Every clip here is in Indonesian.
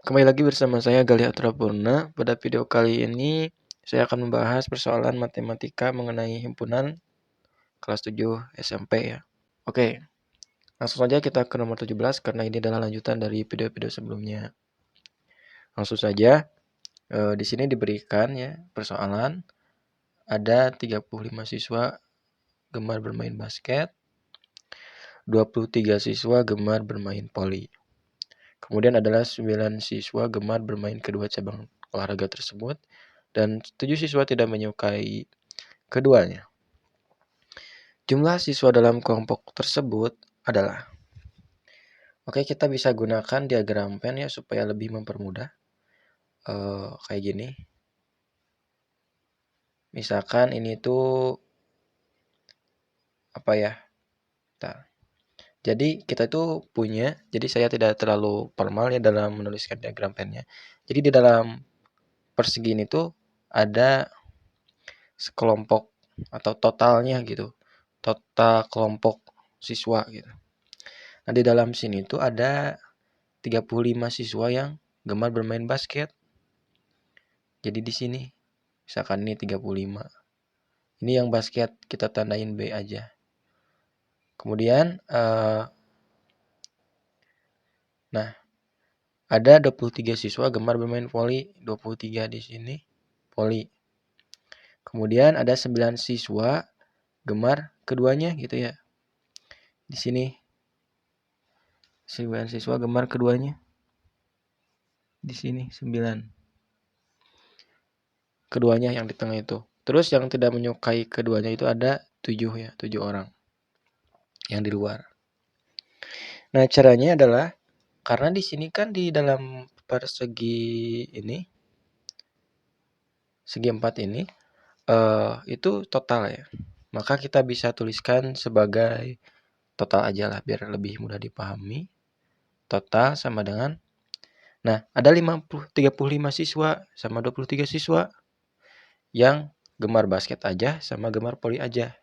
Kembali lagi bersama saya Galih Atrapurna. Pada video kali ini saya akan membahas persoalan matematika mengenai himpunan kelas 7 SMP ya. Oke, langsung saja kita ke nomor 17 karena ini adalah lanjutan dari video-video sebelumnya. Langsung saja, di sini diberikan ya persoalan ada 35 siswa gemar bermain basket, 23 siswa gemar bermain voli. Kemudian adalah 9 siswa gemar bermain kedua cabang olahraga tersebut dan 7 siswa tidak menyukai keduanya. Jumlah siswa dalam kelompok tersebut adalah. Oke, kita bisa gunakan diagram Venn ya supaya lebih mempermudah. Kayak gini. Misalkan ini tuh apa ya? Bentar. Jadi kita tuh punya, jadi saya tidak terlalu formal ya dalam menuliskan diagram Venn-nya. Jadi di dalam persegi ini tuh ada sekelompok atau totalnya gitu. Total kelompok siswa gitu. Nah, di dalam sini tuh ada 35 siswa yang gemar bermain basket. Jadi di sini misalkan ini 35. Ini yang basket kita tandain B aja. Kemudian nah, ada 23 siswa gemar bermain voli, 23 di sini voli. Kemudian ada 9 siswa gemar keduanya gitu ya. Di sini 9 siswa gemar keduanya. Di sini 9. Keduanya yang di tengah itu. Terus yang tidak menyukai keduanya itu ada 7 ya, 7 orang yang di luar. Nah, caranya adalah karena di sini kan di dalam persegi ini segi 4 ini itu total ya. Maka kita bisa tuliskan sebagai total aja lah biar lebih mudah dipahami. Total sama dengan ada 35 siswa sama 23 siswa yang gemar basket aja sama gemar voli aja.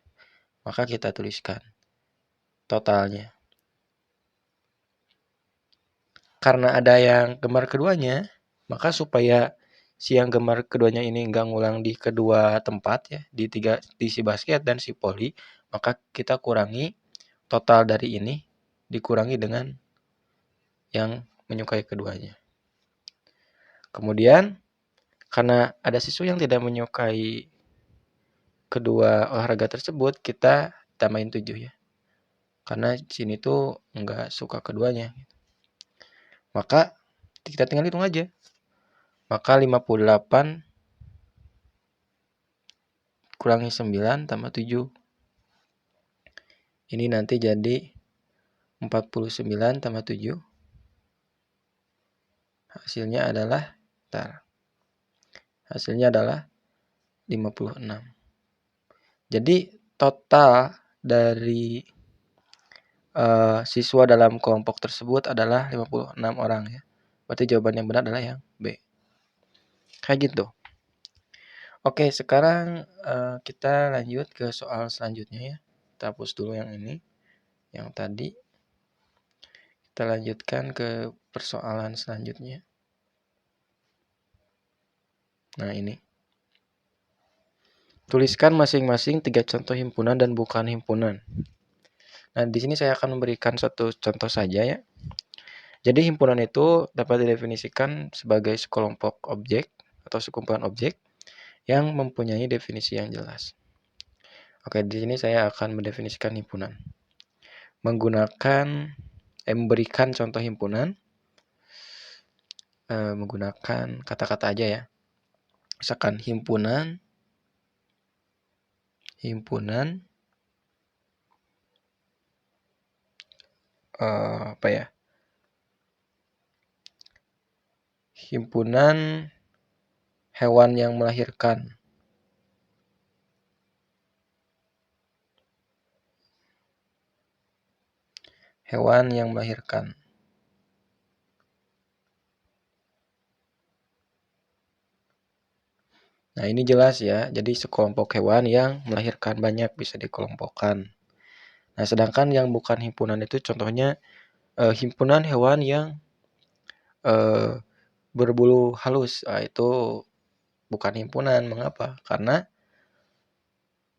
Maka kita tuliskan totalnya. Karena ada yang gemar keduanya, maka supaya si yang gemar keduanya ini enggak ngulang di kedua tempat ya, di si basket dan si voli, maka kita kurangi total dari ini dikurangi dengan yang menyukai keduanya. Kemudian karena ada siswa yang tidak menyukai kedua olahraga tersebut, kita tambahin 7 ya. Karena sini tuh enggak suka keduanya. Maka kita tinggal hitung aja. Maka 58 kurangi 9 tambah 7. Ini nanti jadi 49 tambah 7. Hasilnya adalah hasilnya adalah 56. Jadi total dari siswa dalam kelompok tersebut adalah 56 orang ya. Berarti jawaban yang benar adalah yang B. Kayak gitu. Oke, sekarang kita lanjut ke soal selanjutnya ya. Kita hapus dulu yang ini. Yang tadi. Kita lanjutkan ke persoalan selanjutnya. Nah, ini. Tuliskan masing-masing 3 contoh himpunan dan bukan himpunan. Nah, di sini saya akan memberikan satu contoh saja ya. Jadi himpunan itu dapat didefinisikan sebagai sekelompok objek atau sekumpulan objek yang mempunyai definisi yang jelas. Oke, di sini saya akan mendefinisikan himpunan. Memberikan contoh himpunan menggunakan kata-kata aja ya. Misalkan himpunan Himpunan hewan yang melahirkan. Hewan yang melahirkan. Nah, ini jelas ya. Jadi sekelompok hewan yang melahirkan banyak bisa dikelompokkan. Nah, sedangkan yang bukan himpunan itu contohnya himpunan hewan yang berbulu halus. Itu bukan himpunan. Mengapa? Karena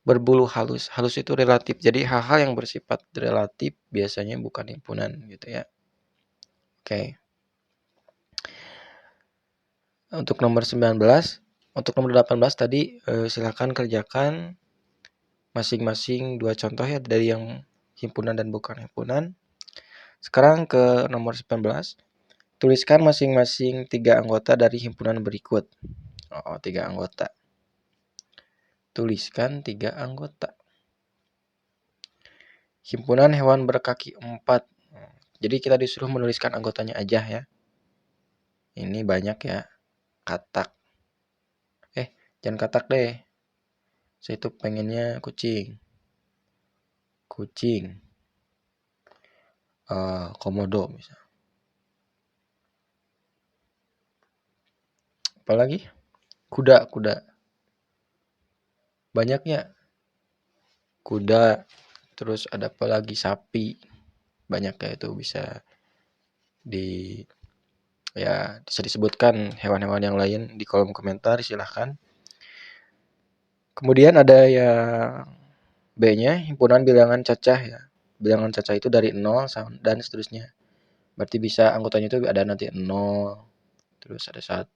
berbulu halus. Halus itu relatif. Jadi hal-hal yang bersifat relatif biasanya bukan himpunan gitu ya. Oke. Untuk nomor 19, untuk nomor 18 tadi silakan kerjakan masing-masing 2 contoh ya dari yang himpunan dan bukan himpunan. Sekarang ke nomor 19. Tuliskan masing-masing 3 anggota dari himpunan berikut. 3 anggota. Tuliskan 3 anggota. Himpunan hewan berkaki 4. Jadi kita disuruh menuliskan anggotanya aja ya. Ini banyak ya. Katak. Jangan katak deh. Saya itu pengennya kucing. Kucing. Komodo misalnya. Apalagi? Kuda. Banyaknya. Kuda. Terus ada apa lagi? Sapi. Banyak ya itu bisa bisa disebutkan hewan-hewan yang lain di kolom komentar, silahkan. Kemudian ada yang B-nya, himpunan bilangan cacah ya. Bilangan cacah itu dari 0 dan seterusnya. Berarti bisa anggotanya itu ada nanti 0, terus ada 1,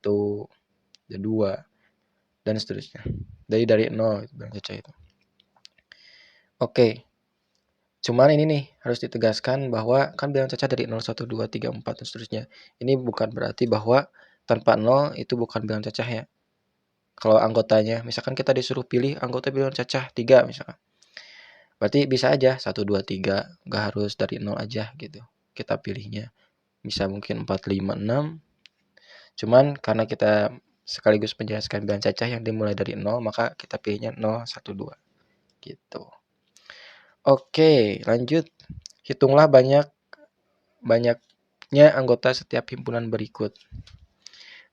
ada 2, dan seterusnya. Dari 0 bilangan cacah itu. Oke. Cuman ini nih harus ditegaskan bahwa kan bilangan cacah dari 0, 1, 2, 3, 4 dan seterusnya. Ini bukan berarti bahwa tanpa 0 itu bukan bilangan cacah ya. Kalau anggotanya, misalkan kita disuruh pilih anggota bilangan cacah 3 misalkan. Berarti bisa aja 1, 2, 3, nggak harus dari 0 aja gitu. Kita pilihnya. Bisa mungkin 4, 5, 6. Cuman karena kita sekaligus menjelaskan bilangan cacah yang dimulai dari 0, maka kita pilihnya 0, 1, 2. Gitu. Oke, lanjut. Hitunglah banyaknya anggota setiap himpunan berikut.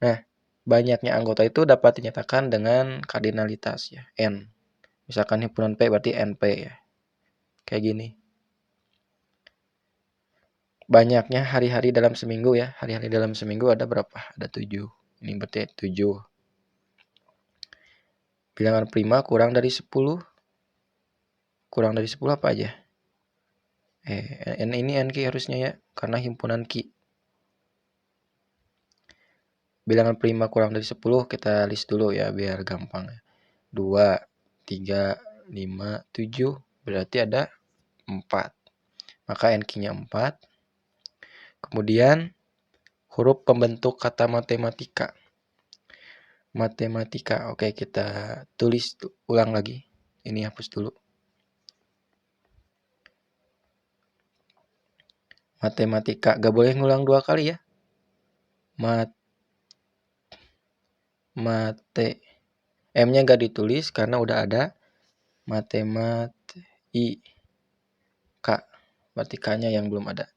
Nah, banyaknya anggota itu dapat dinyatakan dengan kardinalitas ya, N. Misalkan himpunan P berarti NP ya. Kayak gini. Banyaknya hari-hari dalam seminggu ya. Hari-hari dalam seminggu ada berapa? Ada 7. Ini berarti 7. Bilangan prima kurang dari 10. Kurang dari 10 apa aja? Ini NQ harusnya ya. Karena himpunan Q. Bilangan prima kurang dari 10 kita list dulu ya biar gampang. 2, 3, 5, 7. Berarti ada 4. Maka NQ-nya 4. Kemudian huruf pembentuk kata matematika. Matematika. Oke, kita tulis ulang lagi. Ini hapus dulu. Matematika. Gak boleh ngulang 2 kali ya. M-nya gak ditulis karena udah ada matematika. Berarti K-nya yang belum ada.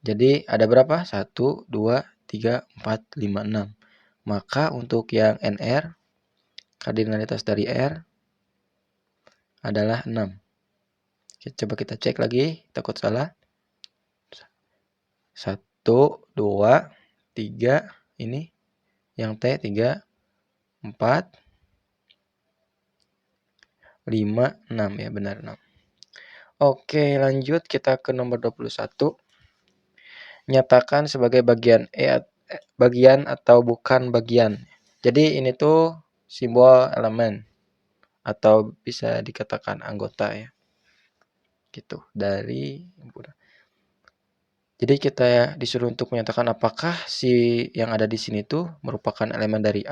Jadi ada berapa? 1, 2, 3, 4, 5, 6. Maka untuk yang NR, kardinalitas dari R adalah 6. Coba kita cek lagi, takut salah. 1, 2, 3, ini yang T 3, 4, 5, 6 ya, benar 6. Oke, lanjut kita ke nomor 21. Nyatakan sebagai bagian bagian atau bukan bagian. Jadi ini tuh simbol elemen atau bisa dikatakan anggota ya. Gitu dari himpunan. Jadi kita disuruh untuk menyatakan apakah si yang ada di sini tuh merupakan elemen dari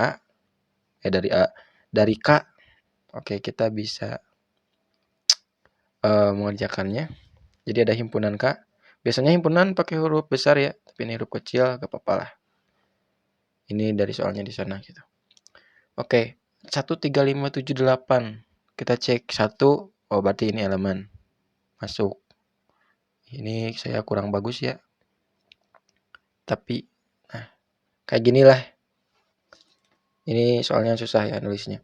dari K. Oke, kita bisa mengerjakannya. Jadi ada himpunan K. Biasanya himpunan pakai huruf besar ya, tapi ini huruf kecil gak apa-apa lah. Ini dari soalnya di sana gitu. Oke, 1, 3, 5, 7, 8. Kita cek 1, oh berarti ini elemen. Masuk. Ini saya kurang bagus ya. Tapi, nah, kayak gini lah. Ini soalnya susah ya nulisnya.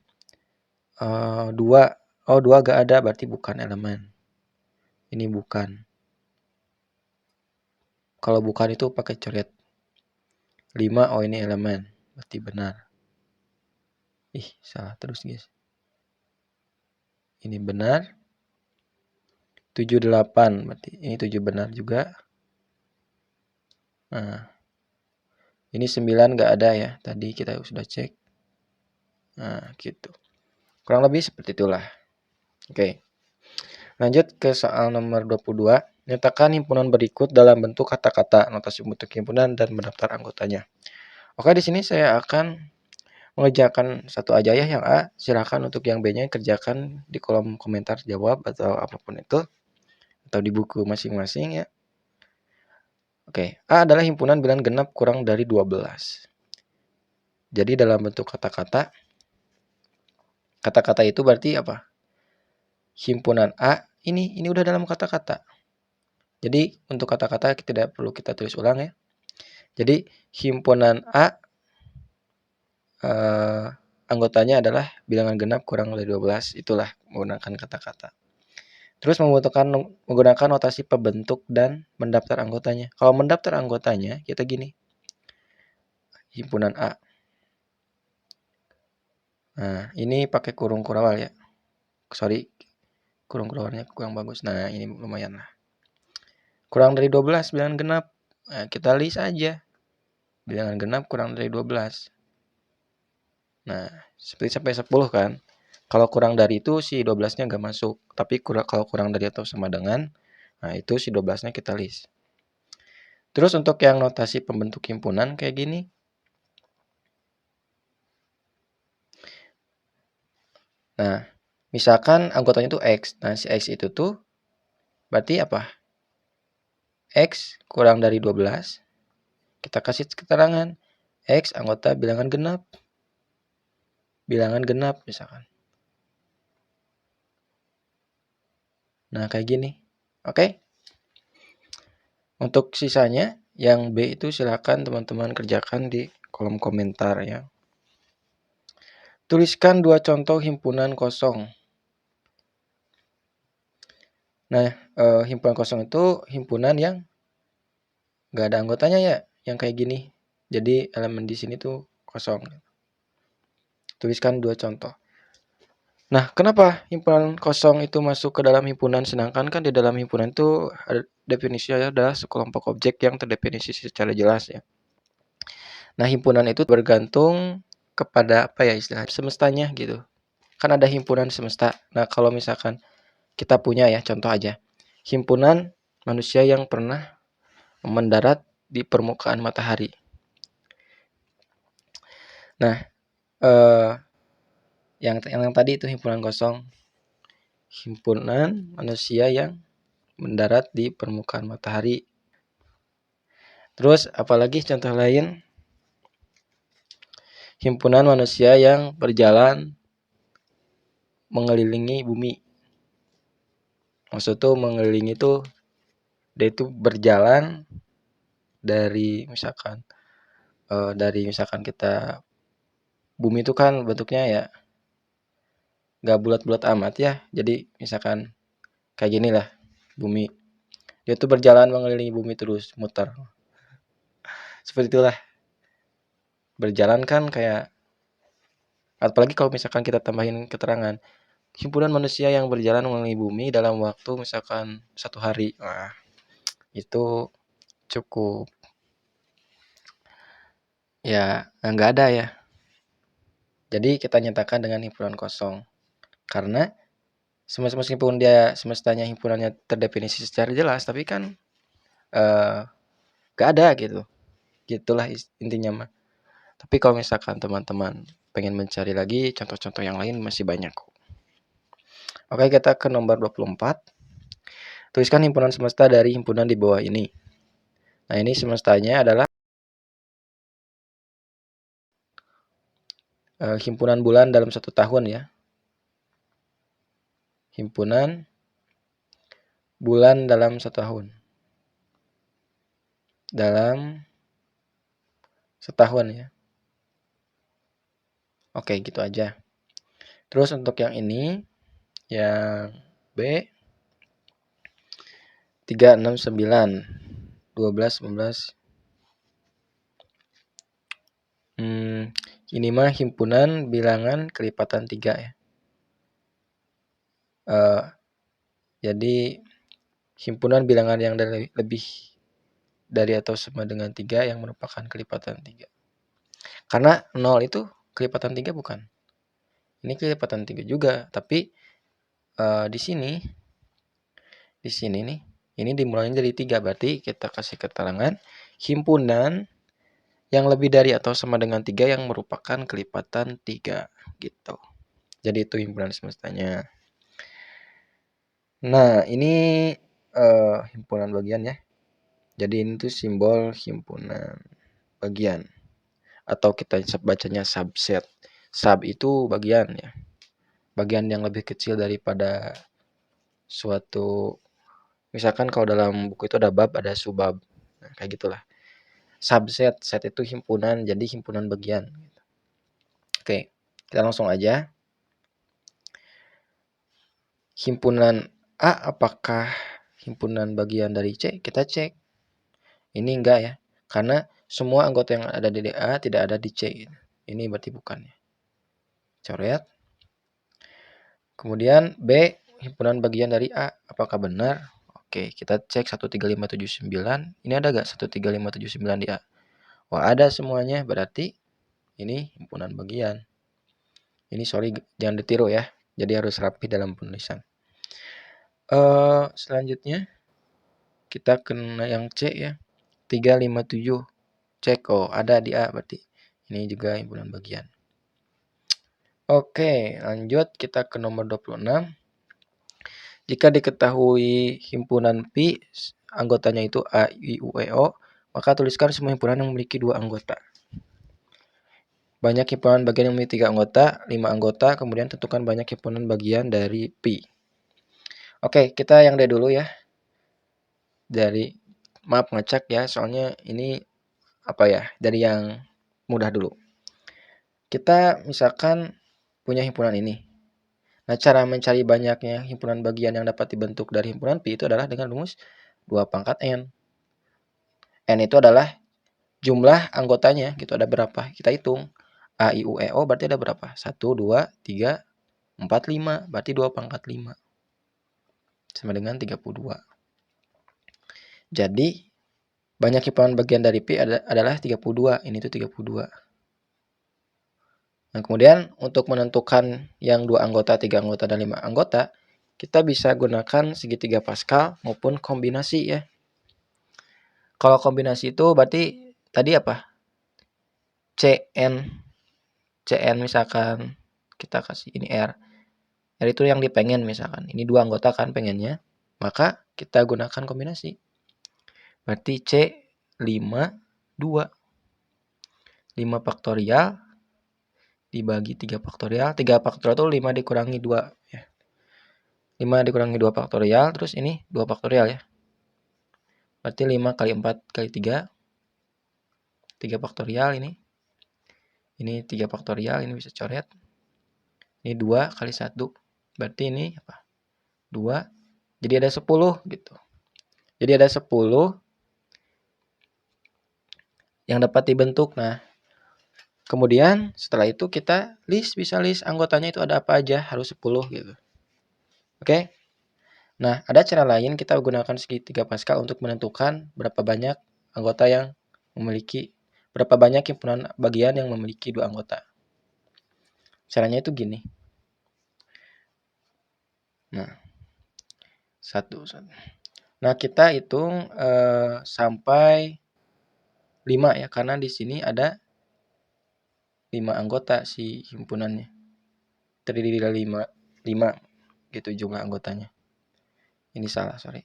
2, oh 2 gak ada berarti bukan elemen. Ini bukan. Kalau bukan itu pakai coret. 5, oh ini elemen, berarti benar. Ih, salah terus guys. Ini benar. 7, 8, berarti ini 7 benar juga. Nah, ini 9 nggak ada ya, tadi kita sudah cek. Nah, gitu. Kurang lebih seperti itulah. Oke. Lanjut ke soal nomor 22. Nyatakan himpunan berikut dalam bentuk kata-kata, notasi bentuk himpunan, dan mendaftar anggotanya. Oke, di sini saya akan mengerjakan satu aja ya yang A. Silakan untuk yang B-nya kerjakan di kolom komentar jawab atau apapun itu. Atau di buku masing-masing ya. Oke, A adalah himpunan bilangan genap kurang dari 12. Jadi dalam bentuk kata-kata, kata-kata itu berarti apa? Himpunan A ini udah dalam kata-kata. Jadi untuk kata-kata tidak perlu kita tulis ulang ya. Jadi himpunan A anggotanya adalah bilangan genap kurang dari 12. Itulah menggunakan kata-kata. Terus menggunakan notasi pembentuk dan mendaftar anggotanya. Kalau mendaftar anggotanya kita gini. Himpunan A. Nah, ini pakai kurung kurawal ya. Sorry, kurung kurawalnya kurang bagus. Nah, ini lumayan lah. Kurang dari 12 bilangan genap. Nah, kita list aja. Bilangan genap kurang dari 12. Nah, seperti sampai 10 kan. Kalau kurang dari itu si 12-nya nggak masuk. Tapi kalau kurang dari atau sama dengan, nah itu si 12-nya kita list. Terus untuk yang notasi pembentuk himpunan kayak gini. Nah, misalkan anggotanya itu X. Nah, si X itu tuh berarti apa? X kurang dari 12. Kita kasih keterangan. X anggota bilangan genap. Bilangan genap misalkan. Nah, kayak gini. Oke? Untuk sisanya, yang B itu silakan teman-teman kerjakan di kolom komentar ya. Tuliskan 2 contoh himpunan kosong. Nah, himpunan kosong itu himpunan yang nggak ada anggotanya ya, yang kayak gini. Jadi elemen di sini tuh kosong. Tuliskan 2 contoh. Nah, kenapa himpunan kosong itu masuk ke dalam himpunan, sedangkan kan di dalam himpunan itu definisinya adalah sekelompok objek yang terdefinisi secara jelas ya. Nah, himpunan itu bergantung kepada apa ya istilahnya, semestanya gitu. Kan ada himpunan semesta. Nah, kalau misalkan kita punya ya, contoh aja. Himpunan manusia yang pernah mendarat di permukaan matahari. Nah, yang tadi itu himpunan kosong. Himpunan manusia yang mendarat di permukaan matahari. Terus apalagi contoh lain? Himpunan manusia yang berjalan mengelilingi bumi. Maksud tuh mengelilingi tuh dia itu berjalan dari misalkan kita bumi itu kan bentuknya ya nggak bulat-bulat amat ya. Jadi misalkan kayak gini lah bumi. Dia tuh berjalan mengelilingi bumi terus muter. Seperti itulah. Berjalan kan kayak, apalagi kalau misalkan kita tambahin keterangan himpunan manusia yang berjalan mengelilingi bumi dalam waktu misalkan 1 hari. Nah, itu cukup ya nggak ada ya. Jadi kita nyatakan dengan himpunan kosong. Karena meskipun dia semestanya himpunannya terdefinisi secara jelas, tapi kan nggak ada gitu. Gitulah intinya mah. Tapi kalau misalkan teman-teman pengen mencari lagi contoh-contoh yang lain masih banyak. Oke, kita ke nomor 24. Tuliskan himpunan semesta dari himpunan di bawah ini. Nah, ini semestanya adalah himpunan bulan dalam 1 tahun ya. Himpunan bulan dalam 1 tahun. Dalam setahun ya. Oke, gitu aja. Terus untuk yang ini, yang B, 3, 6, 9, 12, 19, Ini mah himpunan bilangan kelipatan 3 ya. Jadi himpunan bilangan yang lebih dari atau sama dengan 3 yang merupakan kelipatan 3. Karena 0 itu kelipatan 3 bukan? Ini kelipatan 3 juga, tapi di sini nih, ini dimulainya dari 3, berarti kita kasih keterangan himpunan yang lebih dari atau sama dengan 3 yang merupakan kelipatan 3 gitu. Jadi itu himpunan semestanya. Nah, ini himpunan bagian ya. Jadi ini tuh simbol himpunan bagian. Atau kita bacanya subset. Sub itu bagian ya. Bagian yang lebih kecil daripada suatu, misalkan kalau dalam buku itu ada bab, ada subbab. Nah, kayak gitulah. Subset, set itu himpunan, jadi himpunan bagian. Oke, kita langsung aja. Himpunan A apakah himpunan bagian dari C? Kita cek. Ini enggak ya, karena semua anggota yang ada di A tidak ada di C. Ini berarti bukan ya. Coret. Kemudian B, himpunan bagian dari A. Apakah benar? Oke, kita cek 13579. Ini ada nggak 13579 di A? Wah, ada semuanya. Berarti ini himpunan bagian. Ini sorry, jangan ditiru ya. Jadi harus rapi dalam penulisan. Selanjutnya kita kena yang C ya. 357. Cek, oh ada di A berarti. Ini juga himpunan bagian. Oke, lanjut kita ke nomor 26. Jika diketahui himpunan Pi, anggotanya itu A, I, U, E, O, maka tuliskan semua himpunan yang memiliki 2 anggota. Banyak himpunan bagian yang memiliki 3 anggota, 5 anggota, kemudian tentukan banyak himpunan bagian dari Pi. Oke, kita yang D dulu ya. Dari, maaf ngecek ya, soalnya ini apa ya, dari yang mudah dulu. Kita misalkan punya himpunan ini. Nah, cara mencari banyaknya himpunan bagian yang dapat dibentuk dari himpunan Pi itu adalah dengan rumus 2 pangkat N. N itu adalah jumlah anggotanya, gitu, ada berapa. Kita hitung. A, I, U, E, O berarti ada berapa? 1, 2, 3, 4, 5. Berarti 2 pangkat 5. Sama dengan 32. Jadi, banyak himpunan bagian dari Pi adalah 32. Ini tuh 32. Nah, kemudian untuk menentukan yang 2 anggota, 3 anggota, dan 5 anggota, kita bisa gunakan segitiga Pascal maupun kombinasi ya. Kalau kombinasi itu berarti tadi apa? CN misalkan kita kasih ini R. R itu yang dipengen misalkan. Ini 2 anggota kan pengennya. Maka kita gunakan kombinasi. Berarti C 5, 2. 5 faktorial dibagi 3 faktorial. 3 faktorial itu 5 dikurangi 2 ya. 5 dikurangi 2 faktorial, terus ini 2 faktorial ya. Berarti 5 kali 4 kali 3. 3 faktorial ini. Ini 3 faktorial, ini bisa coret. Ini 2 kali 1. Berarti ini apa? 2. Jadi ada 10 gitu. Jadi ada 10 yang dapat dibentuk. Nah, kemudian setelah itu kita bisa list anggotanya itu ada apa aja, harus 10 gitu. Oke. Nah, ada cara lain kita gunakan segitiga Pascal untuk menentukan berapa banyak anggota yang memiliki, berapa banyak himpunan bagian yang memiliki 2 anggota. Caranya itu gini. Nah, satu. Nah, kita hitung sampai 5 ya, karena di sini ada 5 anggota si himpunannya. Terdiri dari 5 gitu jumlah anggotanya. Ini salah, sorry.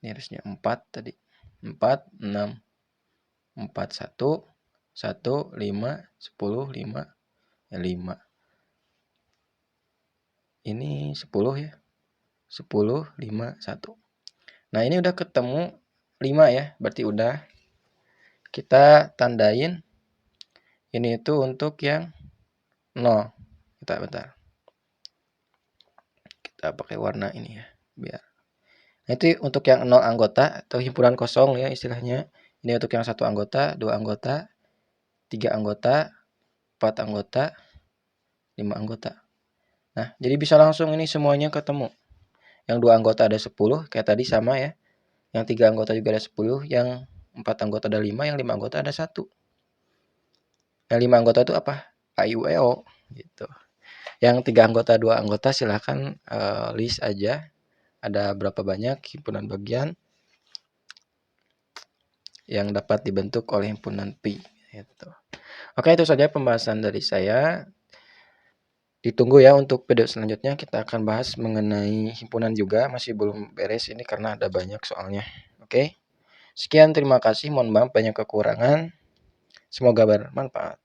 Ini harusnya 4 tadi. 4, 6, 4, 1, 1, 5, 10, 5, 5. Ini 10 ya. 10, 5, 1. Nah, ini udah ketemu 5 ya. Berarti udah. Kita tandain. Ini itu untuk yang 0. Bentar. Kita pakai warna ini ya. Biar. Nah, itu untuk yang 0 anggota atau himpunan kosong ya istilahnya. Ini untuk yang 1 anggota, 2 anggota, 3 anggota, 4 anggota, 5 anggota. Nah, jadi bisa langsung ini semuanya ketemu. Yang 2 anggota ada 10, kayak tadi sama ya. Yang 3 anggota juga ada 10, yang 4 anggota ada 5, yang 5 anggota ada 1. Yang 5 anggota itu apa? A, I, U, E, O gitu. Yang 3 anggota, 2 anggota silahkan list aja. Ada berapa banyak himpunan bagian yang dapat dibentuk oleh himpunan Pi gitu. Oke, itu saja pembahasan dari saya. Ditunggu ya untuk video selanjutnya, kita akan bahas mengenai himpunan juga, masih belum beres ini karena ada banyak soalnya. Oke. Sekian, terima kasih, mohon maaf banyak kekurangan. Semoga bermanfaat.